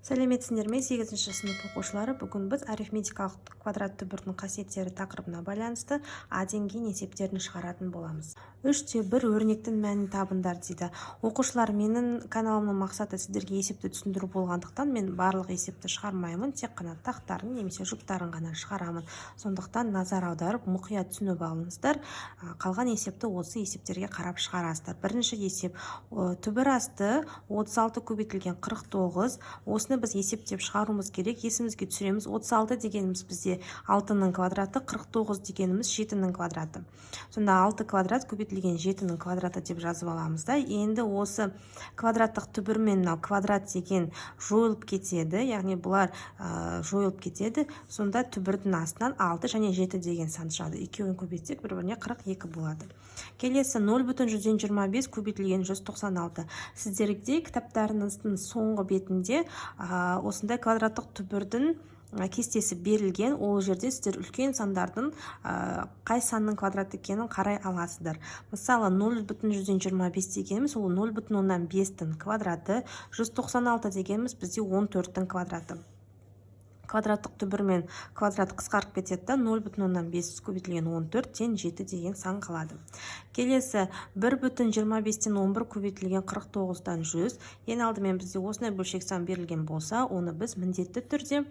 Сәлеметсіңдер ме 8-ші сынып оқушылары? Бүгін біз арифметикалық квадрат түбірдің қасиеттері тақырыбына байланысты а деңгейін есептерін шығаратын боламыз. 3-1 өрнектің мәнін табыңдар дейді. Оқушылар, менің каналымның мақсаты сіздерге есепті түсіндіру болғандықтан мен барлық есепті шығармаймын, тек қана тақтарын немесе жұптарын ғана шығарамын. Сондықтан назар аударып, мұқият түсініп алыңыздар. Қалған есепті осы есептерге қарап шығарасыздар. Бірінші есеп, түбір асты 36 көбейтілген 49. Осыны біз есептеп шығаруымыз керек. Есімізге түсіреміз. 36 дегеніміз бізде 6-ның квадраты, 49 дегеніміз 7-ның квадраты. Сонда 6 квадрат көбейтілген 7-ның квадраты деп жазып аламыз да. Енді осы квадраттық түбірмен квадрат деген жойылып кетеді. Яғни бұлар жойылып кетеді. Сонда түбірдің астынан 6 және 7 деген сан шығады. Екеуін көбейтсек бір-біріне 42 болады. Келесі 0,125 көбейтілген 196. Сіздерге кітаптарыңыздың соңғы бетінде осындай квадраттық түбірдің кестесі берілген. Ол жерде сіздер үлкен сандардың қай санның квадрат екенін қарай аласыздар. Мысалы 0,125 дегеніміз ол 0,5-тің квадраты, 196 дегеніміз бізде 14-тің квадраты. Квадраттық түбірмен квадрат қысқарып кетеді. 0,5 көбейтілген 14 тен 7 деген сан қалады. Келесі 1,25-тен 11 көбейтілген 49-дан 100. Ең алдымен бізде осындай бөлшек сан берілген болса, оны біз міндетті түрде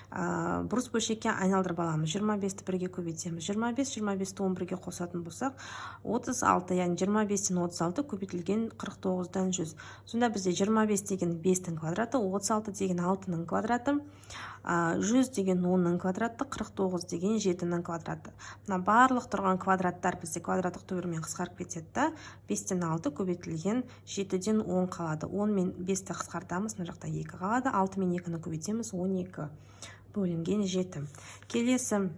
бұрыс бөлшекке айналдырып аламыз. 25-ті 1-ге көбейтеміз. 25-ті 11-ге қосатын болсақ, 36, яғни 25-тен 36 көбейтілген 49-дан 100. Сонда бізде 25 деген 5-тің квадраты, 36 деген 6-ның квадраты, 100 деген 10-ның квадраты, 49 деген 7-ның квадраты. Барлық тұрған квадраттар бізде квадраттық түбірмен қысқарып кетеді. 5-тен 6 көбейтілген 7-ден 10 қалады. 10 мен 5-ті қысқартамыз, мына жақта 2 қалады. 6 мен 2-ні көбейтеміз, 12 бөлінген 7. Келесі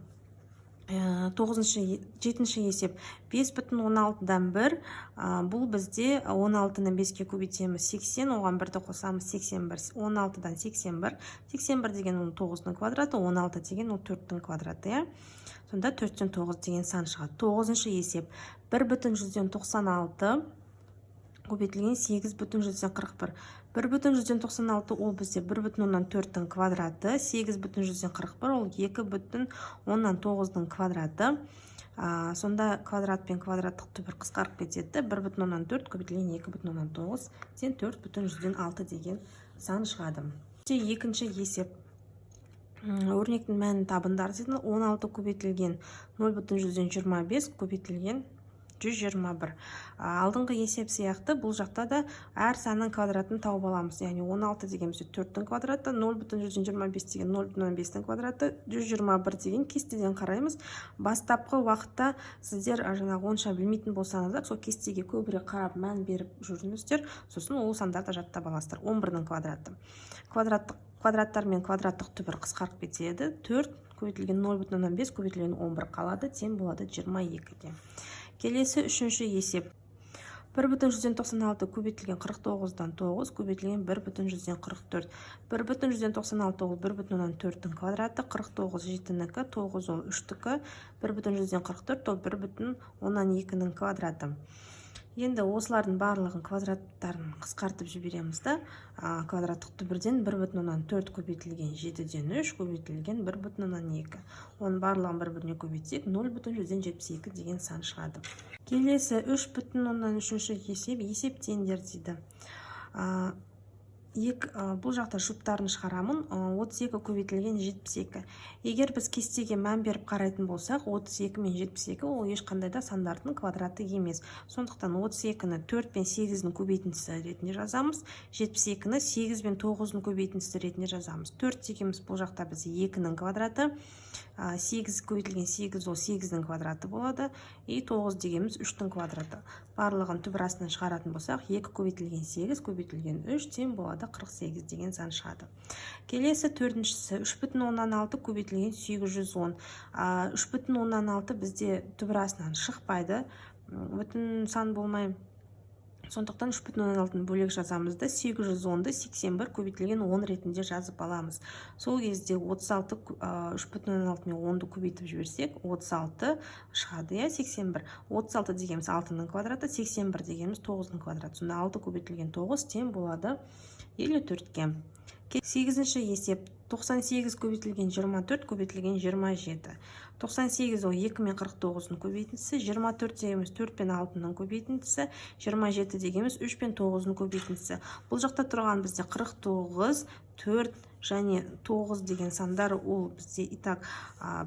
7-ші есеп 5,16-дан 1. Бұл бізде 16-ны 5-ке көбейтеміз 80, оған 1-ді қосамыз 81. 16-дан 81. 81 деген 9-ның квадраты, 16 деген 4-тің квадраты. Сонда 4-тен 9 деген сан шығады. 9-шы есеп 1,196 көбейтілген 8,141. 1,196 ол бізде 1,4-тің квадраты, 8,141 ол 2,9-ның квадраты. Сонда квадрат пен квадраттық түбір қысқарып кетеді. 1,4 көбейтілген 2,9 тен 4,106 деген сан шығады. Екінші есеп. Өрнектің мәнін табыңдар дейді. 16 көбейтілген 0,125 көбейтілген 121. Алдыңғы есеп сияқты бұл жақта да әр санның квадратын тауып аламыз. Яғни 16 дегенімізде 4-тің квадраты, 0,125 деген 0,5-тің квадраты, 121 деген кестеден қараймыз. Бастапқы уақытта сіздер онша білмейтін болсаңыздар, сол кестеге көбірек қарап мән беріп жүріңіздер, сосын ол сандарды жаттап аласыздар. 11-ның квадраты. Квадраттар мен квадраттық түбір қысқарып кетеді. 4 көбейтілген 0,5 көбейтілген 11 қалады, тең болады 22-ге. Келесі 3-ші есеп. 1,196 көбейтілген 49-дан 9 көбейтілген 1,144. 1,196 ол 1,4-тің квадраты, 49 7-нікі, 9 ол 3-тікі, 1,144 ол 1,2-ның квадраты. Енді осылардың барлығын квадраттарын қысқартып жібереміз да. Квадраттық түбірден 1,4 көбейтілген 7-ден 3 көбейтілген 1,2. Оның барлығын бір-біріне көбейтсек 0,172 деген сан шығады. Келесі 3,3-ші есеп теңдер дейді. Бұл жақта жұптарын шығарамын. 32 көбейтілген 72. Егер біз кестеге мән беріп қарайтын болсақ, 32 мен 72 ол ешқандай да сандардың квадраты емес. Сондықтан 32-ні 4 пен 8-дің көбейтіндісі ретінде жазамыз. 72-ні 8 пен 9-ның көбейтіндісі ретінде жазамыз. 4 дегеніміз бұл жақта бізде 2-ның квадраты. 8 көбейтілген 8 ол 8-дің квадраты болады. 9 дегеніміз 3-тің квадраты. Барлығын түбір астынан шығаратын болсақ, 2 көбейтілген 8 көбейтілген 3 тең болады 48 деген сан шығады. Келесі 4-шісі 3,6 көбейтілген 810. 3,6 бізде түбір астынан шықпайды. Бүтін сан болмай. Сондықтан 3,6-ны бөлек жазамыз да 810-ды 81 көбейтілген 10 ретінде жазып аламыз. Сол кезде 36 3,6 мен 10-ды көбейтіп жіберсек, 36 шығады, 81. 36 дегеніміз 6-ның квадраты, 81 дегеніміз 9-ның квадраты. Сонда 6 көбейтілген 9 тең болады 54-ге. Сегізінші есеп 98 көбейтілген 24 көбейтілген 27. 98 ол 2 мен 49-ның көбейтіндісі, 24 дегеніміз 4 пен 6-ның көбейтіндісі, 27 дегеніміз 3 пен 9-ның көбейтіндісі. Бұл жақта тұрған бізде 49, 4 және 9 деген сандар, ол бізде итак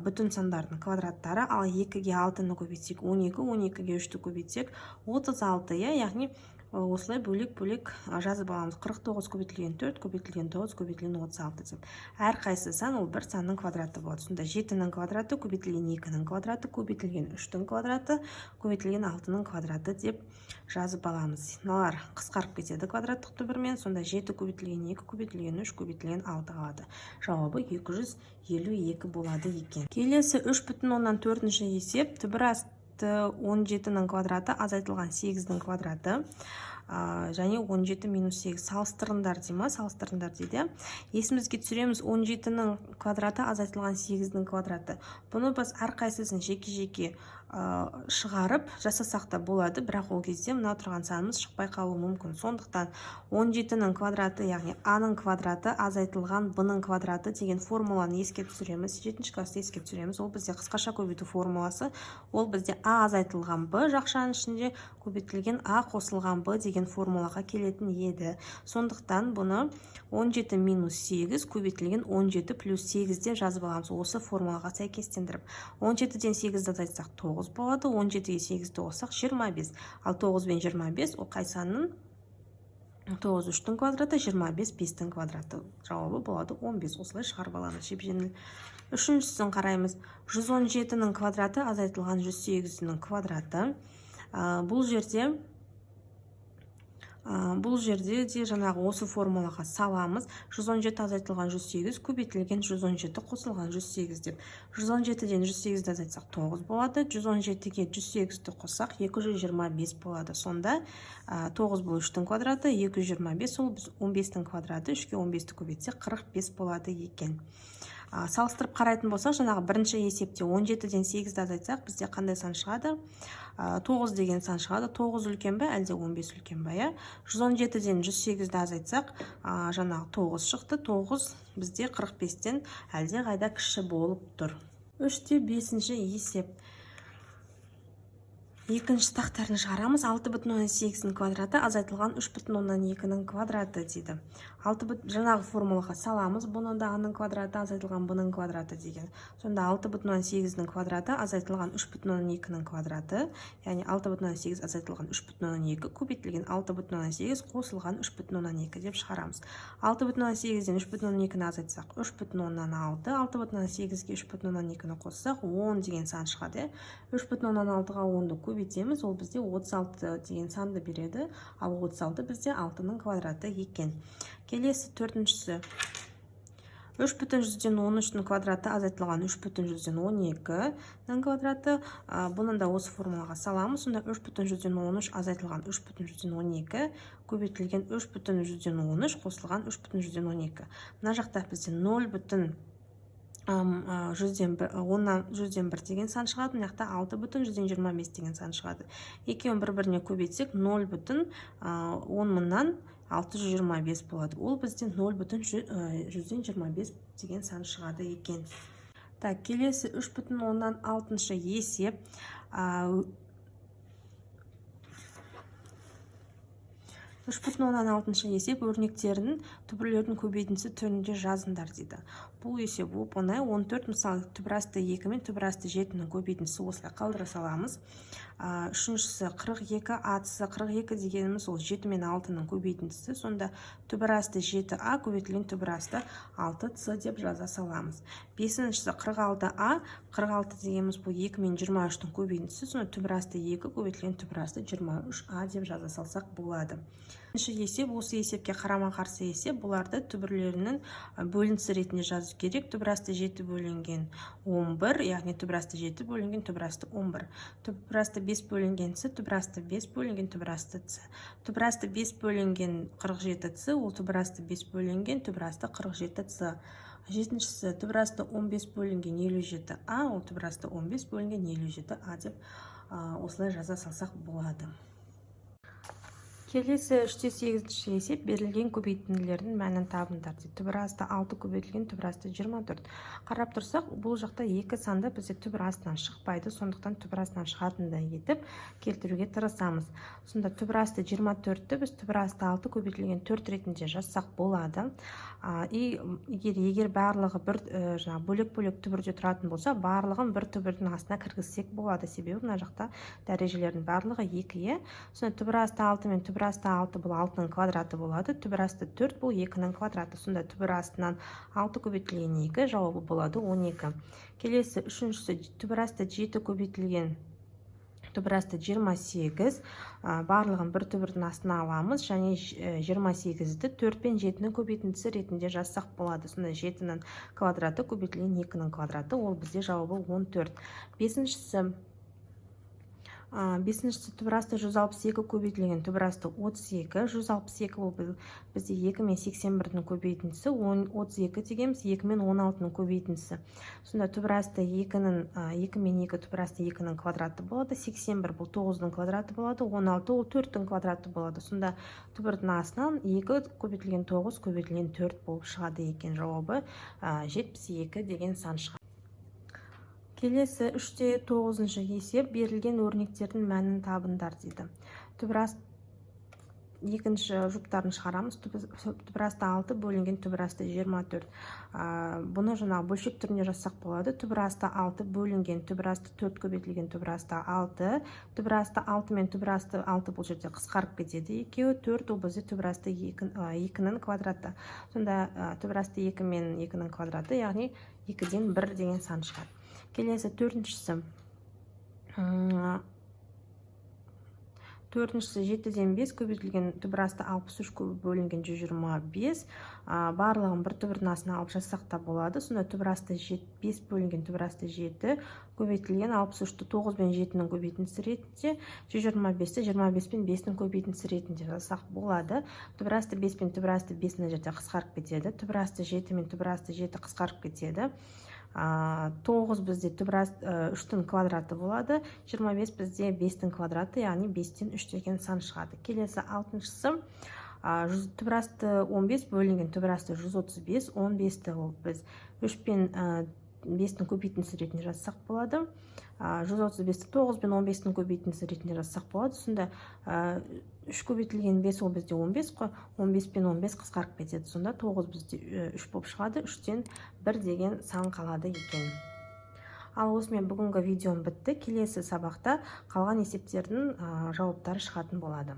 бүтін сандардың квадраттары. Ал 2-ге 6-ны көбейтсек 12, 12-ге 3-ті көбейтсек 36, яғни осылай бөлек-бөлек жазып аламыз. 49 көбейтілген 4 көбейтілген 9 көбейтілген 36 деп. Әр қайсы сан ол бір санның квадраты болады. Сонда 7-ның квадраты көбейтілген 2-ның квадраты көбейтілген 3-дің квадраты көбейтілген 6-ның квадраты деп жазып аламыз. Мыналар қысқарып кетеді квадраттық түбірмен. Сонда 7 көбейтілген 2 көбейтілген 3 көбейтілген 6 қалады. Жауабы 252 болады екен. Келесі 3,4 есеп түбір асты 17-ның квадраты азайтылған 8-дің квадраты және 17 минус 8 салыстырыңдар дейма, салыстырыңдар дейді. Есімізге түсіреміз, 17-ның квадраты азайтылған 8-дің квадраты. Бұны біз әрқайсысын жеке-жеке шығарып жасасақ та болады, бірақ ол кезде мына тұрған санымыз шықпай қалуы мүмкін. Сондықтан 17-ның квадраты, яғни А-ның квадраты азайтылған Б-ның квадраты деген формуланы еске түсіреміз. 7-ші класста еске түсіреміз. Ол бізде қысқаша көбейту формуласы. Ол бізде А азайтылған Б жақшаның ішінде көбейтілген А қосылған Б деген формулаға келетін еді. Сондықтан бұны 17 минус 8 көбейтілген 17 плюс 8 деп жазып аламыз. Осы формулаға сәйкестендіріп. 17-ден 8-ді азайтсақ 9 болады, 17-ге 8-ді қоссақ 25. Ал 9 бен 25 ол қай санның? 9 3-тің квадраты, 25 5-тің квадраты. Жауабы болады 15. Осылай шығарып аламыз жеп-жеңіл. Үшіншісін қараймыз. 117-ның квадраты азайтылған 108-ның квадраты. Бұл жерде де жаңағы осы формулаға саламыз. 117 азайтылған 108 көбейтілген 117 қосылған 108 деп. 117-ден 108-ді азайтсақ 9 болады. 117-ге 108-ді қоссақ 225 болады. Сонда 9 бұл 3-тің квадраты, 225 ол біз 15-тің квадраты, 3-ке 15-ді көбейтсек 45 болады екен. Салыстырып қарайтын болсақ, жаңағы бірінші есепте 17-ден 8-ді азайтсақ, бізде қандай сан шығады? 9 деген сан шығады. 9 үлкен бе, әлде 15 үлкен бе? 117-ден 108-ді азайтсақ, жаңағы 9 шықты. 9 бізде 45-тен әлде қайда кіші болып тұр. 3-те 5-ші есеп. Екінші тақтарын шығарамыз. 6,8-ның квадраты азайтылған 3,2-ның квадраты дейді. Жаңағы формулаға саламыз. Бұны да А-ның квадраты азайтылған Б-ның квадраты деген. Сонда 6,8-ның квадраты азайтылған 3,2-ның квадраты. Яғни 6,8 азайтылған 3,2 көбейтілген 6,8 қосылған 3,2 деп шығарамыз. 6,8-ден 3,2-ні азайтсақ 3,6. 6,8-ге 3,2-ні қоссақ 10 деген сан шығады. 3,6-ға 10-ды көбейтеміз, ол бізде 36 деген санды береді, ал 36 бізде 6-ның квадраты екен. Келесі төртіншісі. 3,13-ның квадраты азайтылған 3,12-ның квадраты. Бұны да осы формулаға саламыз. Сонда 3,13 азайтылған 3,12 көбейтілген 3,13 қосылған 3,12. Мына жақта бізде 0,10 100-ден 1 деген сан шығады. Мына жақта 6,125 деген сан шығады. Екеуін бір-біріне көбейтсек 0,10-нан 625 болады. Ол бізде 0,125 деген сан шығады екен. Так, келесі 3,6-шы есеп. 3,6-шы есеп өрнектерінің түбірлердің көбейтіндісі түрінде жазыңдар дейді. Бұл есеп оп-оңай. 14 мысалы түбірасты 2 мен түбірасты 7-ның көбейтіндісі осылай қалдыра саламыз. Үшіншісі 42 атысы 42 дегеніміз ол 7 мен 6-ның көбейтіндісі. Сонда түбірасты 7а көбейтілген түбірасты 6c деп жаза саламыз. Бесіншісі 46а, 46 дегеніміз бұл 2 мен 23-дің көбейтіндісі. Сонда түбірасты 2 көбейтілген түбірасты 23а деп жаза салсақ болады. Үшінші есеп, осы есепке қарама-қарсы есеп, бұларды түбірлерінің бөлінісі ретінде жазу керек. Түбірасты 7 бөлінген 11, яғни түбірасты 7 бөлінген түбірасты 11. Түбірасты 5 бөлінген с, түбірасты 5 бөлінген түбірасты с. Түбірасты 5 бөлінген 47 с, ол түбірасты 5 бөлінген түбірасты 47 с. Жетіншісі түбірасты 15 бөлінген 57а, ол түбірасты 15 бөлінген 57а деп осылай жаза салсақ болады. Келесі 3-8 есеп берілген көбейтінділердің мәнін табыңдар дейді. Түбір асты 6 көбейтілген түбір асты 24. Қарап тұрсақ, бұл жақта екі санды бізде түбір астынан шықпайды, сондықтан түбір астынан шығатындай етіп келтіруге тырысамыз. Сонда түбір асты 24-ті біз түбір асты 6 көбейтілген 4 ретінде жазсақ болады. Егер барлығы бір бөлек-бөлек түбірде тұратын болса, барлығын бір түбірдің астына кіргізсек болады. Себебі мына жақта дәрежелердің барлығы 2. Сонда түбір асты 6 мен түбір асты 6 бұл 6-ның квадраты болады. Түбір асты 4 бұл 2-ның квадраты. Сонда түбір астынан 6 көбейтілген 2 жауабы болады 12. Келесі үшіншісі түбір асты 7 көбейтілген түбір асты 28. Барлығын бір түбірдің астына аламыз, және 28-ді 4 пен 7-ның көбейтіндісі ретінде жазсақ болады. Сонда 7-ның квадраты көбейтілген 2-ның квадраты, ол бізде жауабы 14. Бесіншісі түбір асты 162 көбейтілген түбір асты 32. 162 ол бізде 2 мен 81-дің көбейтіндісі, 32 дегеніміз 2 мен 16-ның көбейтіндісі. Сонда түбір асты 2 мен 2 түбір асты 2-ның квадраты болады, 81 бұл 9-ның квадраты болады, 16 ол 4-дің квадраты болады. Сонда түбірдің астынан 2 көбейтілген 9 көбейтілген 4 болып шығады екен. Жауабы 72 деген сан шығады. Келесі 3-9 есеп берілген өрнектердің мәнін табыңдар дейді. Түбір асты екінші жұптарын шығарамыз. Түбір асты 6 бөлінген түбір асты 24. Бұны жаңағы бөлшек түрінде жазсақ болады. Түбір асты 6 бөлінген түбір асты 4 көбейтілген түбір асты 6. Түбір асты 6 мен түбір асты 6 бұл жерде қысқарып кетеді. Екеуі 4 ол бізде түбір асты 2-ның квадраты. Сонда түбір асты 2 мен 2-ның квадраты, яғни 2-ден 1 деген сан шығады. Келесі төртіншісі 7-ден 5 көбейтілген түбір асты 63 бөлінген 125. Барлығын бір түбірдің астына алып жазсақ та болады. Сонда түбір асты 5 бөлінген түбір асты 7 көбейтілген 63-ті 9 пен 7-ның көбейтіндісі ретінде, 125-ті 25 пен 5-ның көбейтіндісі ретінде жазсақ болады. Түбір асты 5 пен түбір асты 5 мына жерде қысқарып кетеді. Түбір асты 7 мен түбір асты 7 қысқарып кетеді. 9 бізде түбір асты 3-дің квадраты болады, 25 бізде 5-дің квадраты, яғни 5-тен 3 деген сан шығады. Келесі 6-шысы түбір асты 15 бөлінген түбір асты 135. 15-ті ол біз 3 пен 5-дің көбейтіндісі ретінде жазсақ болады. 135-ті 9 пен 15-дің көбейтіндісі ретінде жазсақ болады. Сонда 3 көбейтілген 5 ол бізде 15 қой. 15 пен 15 қысқарып кетеді. Сонда 9 бізде 3 болып шығады. 3-тен 1 деген сан қалады екен. Ал осымен бүгінгі видеом бітті. Келесі сабақта қалған есептердің жауаптары шығатын болады.